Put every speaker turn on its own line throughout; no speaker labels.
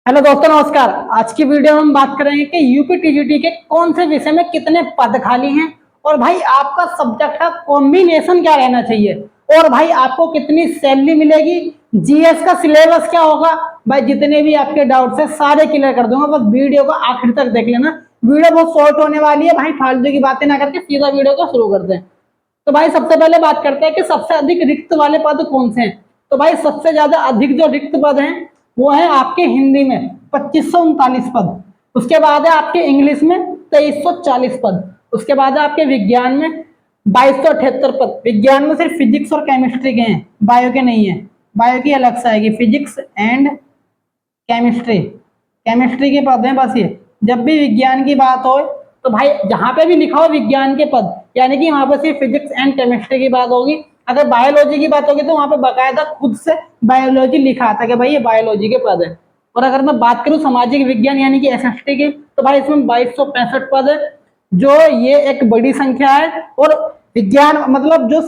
Hello दोस्तों, नमस्कार। आज की वीडियो में हम बात करेंगे कि यूपी टीजीटी के कौन से विषय में कितने पद खाली हैं और भाई आपका सब्जेक्ट का कॉम्बिनेशन क्या रहना चाहिए और भाई आपको कितनी सैलरी मिलेगी, जीएस का सिलेबस क्या होगा। भाई जितने भी आपके डाउट्स हैं सारे क्लियर कर दूंगा, बस वीडियो को आखिर तक देख लेना। वीडियो बहुत शॉर्ट होने वाली है भाई, फालतू की बातें ना करके सीधा वीडियो को शुरू करते हैं। तो भाई सबसे पहले बात करते हैं कि सबसे अधिक रिक्त वाले पद कौन से हैं। तो भाई सबसे ज्यादा अधिक जो रिक्त पद हैं वो है आपके हिंदी में 2539 पद। उसके बाद है आपके इंग्लिश में 2340 पद। उसके बाद है आपके विज्ञान में 2278 पद। विज्ञान में सिर्फ फिजिक्स और केमिस्ट्री के हैं, बायो के नहीं है। बायो की अलग से आएगी, फिजिक्स एंड केमिस्ट्री, केमिस्ट्री के पद हैं बस ये। जब भी विज्ञान की बात हो तो भाई जहां पे भी लिखा हो विज्ञान के पद, यानी कि वहां पर सिर्फ फिजिक्स एंड केमिस्ट्री की बात होगी। अगर बायोलॉजी की बात होगी तो वहां पे बकायदा खुद से बायोलॉजी लिखा आता है कि भाई ये बायोलॉजी के पद है। और अगर मैं बात करूं सामाजिक विज्ञान यानी कि एसएसटी की, तो भाई इसमें 2265 पद है, जो ये एक बड़ी संख्या है। और विज्ञान मतलब जो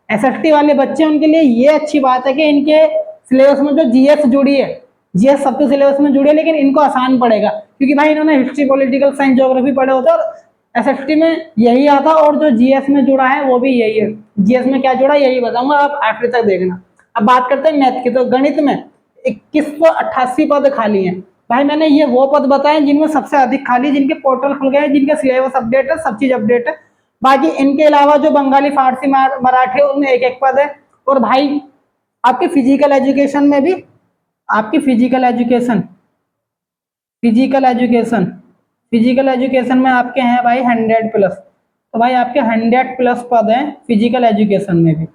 एसएसटी वाले बच्चे हैं उनके लिए ये अच्छी बात है कि इनके सिलेबस में जो जीएस जुड़ी है, जीएस सबके सिलेबस में जुड़े, लेकिन इनको आसान पड़ेगा क्योंकि भाई इन्होंने हिस्ट्री, पॉलिटिकल साइंस, ज्योग्राफी पढ़े होते हैं और एसएसटी में यही आता। और जो जीएस में जुड़ा है वो भी यही है। जीएस में क्या जुड़ा यही बताऊंगा, आप आखिर तक देखना। अब बात करते हैं मैथ की, तो गणित में 2188 पद खाली हैं। भाई मैंने ये वो पद बताए जिनमें सबसे अधिक खाली, जिनके पोर्टल खुल गए, जिनके सिलेबस अपडेट है, सब चीज अपडेट है। बाकी इनके अलावा जो बंगाली, फारसी, मराठी उनमें एक एक पद है। और भाई आपके फिजिकल एजुकेशन में भी, आपकी फिजिकल एजुकेशन फिजिकल एजुकेशन में आपके हैं भाई 100 प्लस। तो भाई आपके 100 प्लस पद हैं फिजिकल एजुकेशन में भी।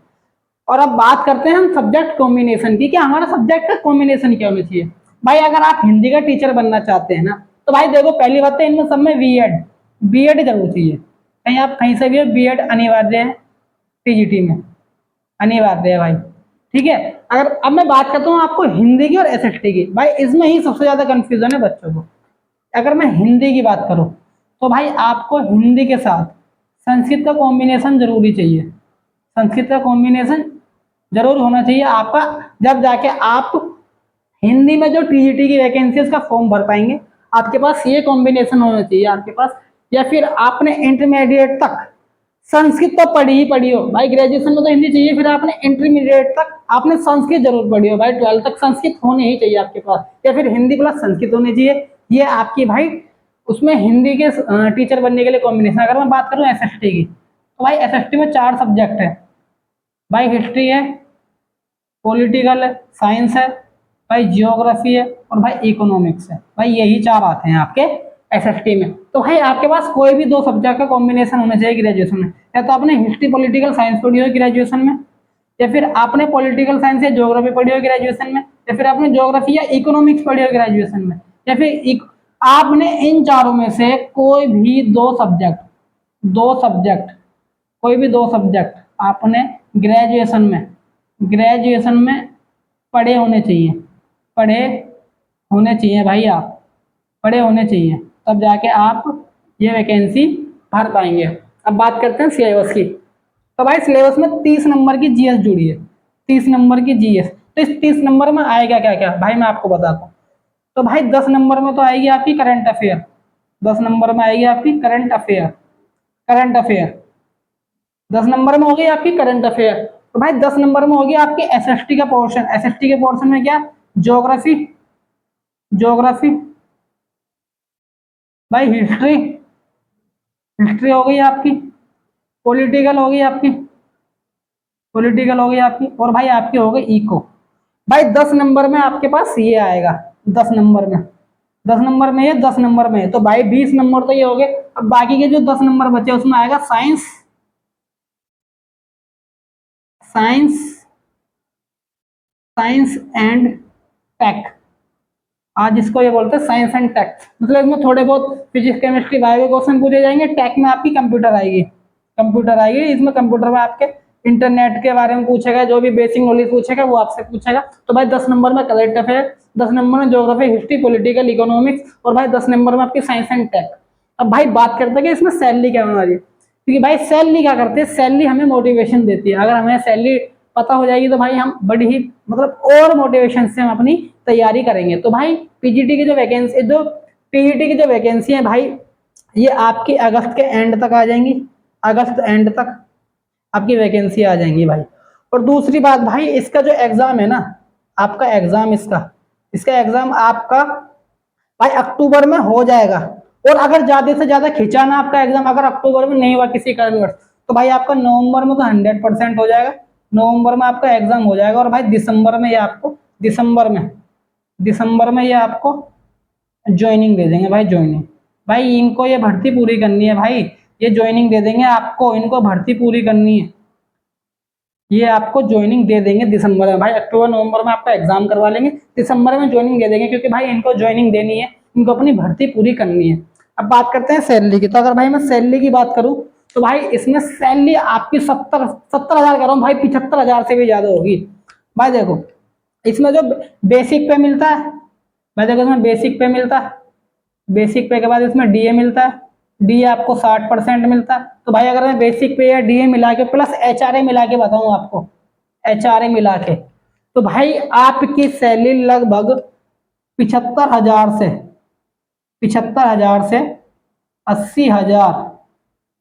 और अब बात करते हैं हम सब्जेक्ट कॉम्बिनेशन की, कि हमारा सब्जेक्ट का कॉम्बिनेशन क्या होना चाहिए। भाई अगर आप हिंदी का टीचर बनना चाहते हैं ना, तो भाई देखो पहली बात तो इनमें सब में बीएड बीएड जरूर चाहिए। कहीं आप कहीं से भी हो, बीएड अनिवार्य है टीजीटी में, अनिवार्य है भाई। ठीक है। अगर अब मैं बात करता हूँ आपको हिंदी की और एसएसटी की, भाई इसमें ही सबसे ज्यादा कंफ्यूजन है बच्चों को। अगर मैं हिंदी की बात करूं तो भाई आपको हिंदी के साथ संस्कृत का कॉम्बिनेशन जरूरी चाहिए। संस्कृत का कॉम्बिनेशन जरूर होना चाहिए आपका, जब जाके आप हिंदी में जो टीजीटी की वैकेंसी उसका फॉर्म भर पाएंगे। आपके पास ये कॉम्बिनेशन होना चाहिए आपके पास। या फिर आपने इंटरमीडिएट तक संस्कृत तो पढ़ी ही पढ़ी हो भाई, ग्रेजुएशन में तो हिंदी चाहिए, फिर आपने इंटरमीडिएट तक आपने संस्कृत जरूर पढ़ी हो भाई, 12th तक संस्कृत होने ही चाहिए आपके पास, या फिर हिंदी प्लस संस्कृत होनी चाहिए। ये आपकी भाई उसमें हिंदी के टीचर बनने के लिए कॉम्बिनेशन। अगर मैं बात करूं एसएसटी की, तो भाई एसएसटी में 4 सब्जेक्ट है भाई, हिस्ट्री है, पॉलिटिकल है, साइंस है, भाई जियोग्राफी है और भाई इकोनॉमिक्स है। भाई यही 4 आते हैं आपके एसएसटी में। तो भाई आपके पास कोई भी 2 सब्जेक्ट का कॉम्बिनेशन होना चाहिए ग्रेजुएशन में। या तो आपने हिस्ट्री, पॉलिटिकल साइंस पढ़ी हो ग्रेजुएशन में, या फिर आपने पॉलिटिकल साइंस या ज्योग्राफी पढ़ी हो ग्रेजुएशन में, या फिर आपने ज्योग्राफी या इकोनॉमिक्स पढ़ी हो ग्रेजुएशन में, या फिर आपने इन चारों में से कोई भी 2 सब्जेक्ट कोई भी 2 सब्जेक्ट आपने ग्रेजुएशन में पढ़े होने चाहिए। पढ़े होने चाहिए भाई, आप पढ़े होने चाहिए, तब जाके आप ये वैकेंसी भर पाएंगे। अब बात करते हैं सिलेबस की। तो भाई सिलेबस में 30 नंबर की जीएस जुड़ी है, 30 नंबर की जीएस। तो इस 30 नंबर में आएगा क्या क्या भाई, मैं आपको बताता हूँ। तो भाई 10 नंबर में तो आएगी आपकी करंट अफेयर, 10 नंबर में आएगी आपकी करंट अफेयर 10 नंबर में होगी आपकी करंट अफेयर। तो भाई 10 नंबर में होगी आपकी एसएसटी का पोर्शन। एसएसटी के पोर्शन में क्या, ज्योग्राफी भाई, हिस्ट्री हो गई आपकी, पॉलिटिकल हो गई आपकी, और भाई आपकी हो गई इको। भाई 10 नंबर में आपके पास ये आएगा, 10 नंबर में ये 10 नंबर में है। तो भाई 20 नंबर तो ये हो गए। अब बाकी के जो 10 नंबर बचे उसमें आएगा साइंस एंड टेक। आज इसको ये बोलते हैं साइंस एंड टेक। मतलब इसमें थोड़े बहुत फिजिक्स, केमिस्ट्री, बायो के क्वेश्चन पूछे जाएंगे। टेक में आपकी कंप्यूटर आएगी। इसमें कंप्यूटर में आपके इंटरनेट के बारे में पूछेगा, जो भी बेसिक नॉलेज पूछेगा वो आपसे पूछेगा। तो भाई 10 नंबर में करंट अफेयर, 10 नंबर में ज्योग्राफी, हिस्ट्री, पॉलिटिकल, इकोनॉमिक्स, और भाई 10 नंबर में आपकी साइंस एंड टेक। अब भाई बात करते हैं कि इसमें सैलरी क्या होने वाली है, क्योंकि भाई सैलरी क्या करते हैं, सैलरी हमें मोटिवेशन देती है। अगर हमें सैलरी पता हो जाएगी तो भाई हम बड़ी ही मतलब और मोटिवेशन से हम अपनी तैयारी करेंगे। तो भाई पीजीटी की जो वैकेंसी है भाई, ये आपकी अगस्त के एंड तक आ जाएंगी, अगस्त एंड तक आपकी वैकेंसी आ जाएंगी भाई। और दूसरी बात भाई, इसका जो एग्जाम है ना, आपका एग्जाम इसका एग्जाम आपका भाई अक्टूबर में हो जाएगा। और अगर ज्यादा से ज्यादा खिंचा ना आपका एग्जाम, अगर अक्टूबर में नहीं हुआ किसी कारणवश, तो भाई आपका नवंबर में तो 100% हो जाएगा, नवंबर में आपका एग्जाम हो जाएगा। और भाई दिसंबर में ये आपको ज्वाइनिंग दे देंगे भाई, ज्वाइनिंग। भाई इनको ये भर्ती पूरी करनी है भाई, ये ज्वाइनिंग दे देंगे आपको, इनको भर्ती पूरी करनी है, ये आपको ज्वाइनिंग दे देंगे दिसंबर में भाई। अक्टूबर नवंबर में आपका एग्जाम करवा लेंगे, दिसंबर में ज्वाइनिंग दे देंगे, क्योंकि भाई इनको ज्वाइनिंग देनी है, इनको अपनी भर्ती पूरी करनी है। अब बात करते हैं सैलरी की। तो अगर भाई मैं सैलरी की बात करूं, तो भाई इसमें सैलरी आपकी 70,000 कर रहा हूँ भाई, 75,000 से भी ज्यादा होगी भाई। देखो इसमें जो बेसिक पे मिलता है भाई, देखो इसमें बेसिक पे मिलता है, बेसिक पे के बाद इसमें डीए मिलता है, डीए आपको 60% मिलता है। तो भाई अगर मैं बेसिक पे या डीए मिला के प्लस एचआरए मिला के बताऊं आपको, एचआरए मिला के, तो भाई आपकी सैलरी लगभग 75,000 से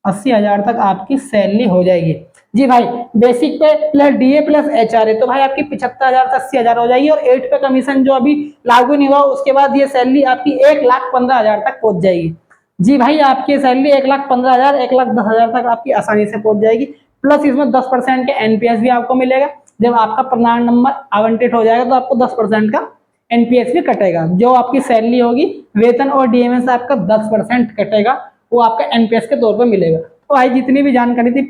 80,000 तक आपकी सैलरी हो जाएगी जी भाई। बेसिक पे प्लस डीए प्लस एचआरए, तो भाई आपकी 75,000 से 80,000 हो जाएगी। और 8 पे कमीशन जो अभी लागू नहीं हुआ, उसके बाद ये सैलरी आपकी 1,15,000 तक पहुंच जाएगी जी भाई। आपकी सैलरी 1,15,000 1,10,000 तक आपकी आसानी से पहुंच जाएगी। प्लस इसमें 10% के एनपीएस भी आपको मिलेगा। जब आपका प्रमाण नंबर आवंटित हो जाएगा तो आपको 10% का एनपीएस भी कटेगा। जो आपकी सैलरी होगी, वेतन और डीए से आपका 10% कटेगा, वो आपका एनपीएस के तौर पर मिलेगा। तो भाई जितनी भी जानकारी थी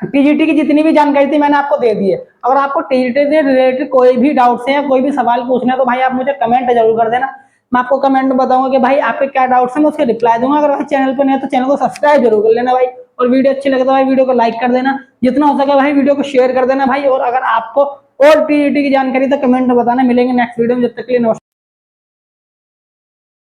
टीजीटी की जितनी भी जानकारी थी मैंने आपको दे दी है। अगर आपको टीजीटी से रिलेटेड कोई भी डाउट्स हैं या कोई भी सवाल पूछना है, तो भाई आप मुझे कमेंट जरूर कर देना। मैं आपको कमेंट में बताऊंगा कि भाई आपके क्या डाउट्स हैं, मैं उसके रिप्लाई दूंगा। अगर भाई चैनल पर नहीं है तो चैनल को सब्सक्राइब जरूर कर लेना भाई। और वीडियो अच्छी लगे तो भाई वीडियो को लाइक कर देना, जितना हो सके भाई वीडियो को शेयर कर देना भाई। और अगर आपको और टीजीटी की जानकारी तो कमेंट में बताना। मिलेंगे नेक्स्ट वीडियो में, जब तक के लिए नमस्कार।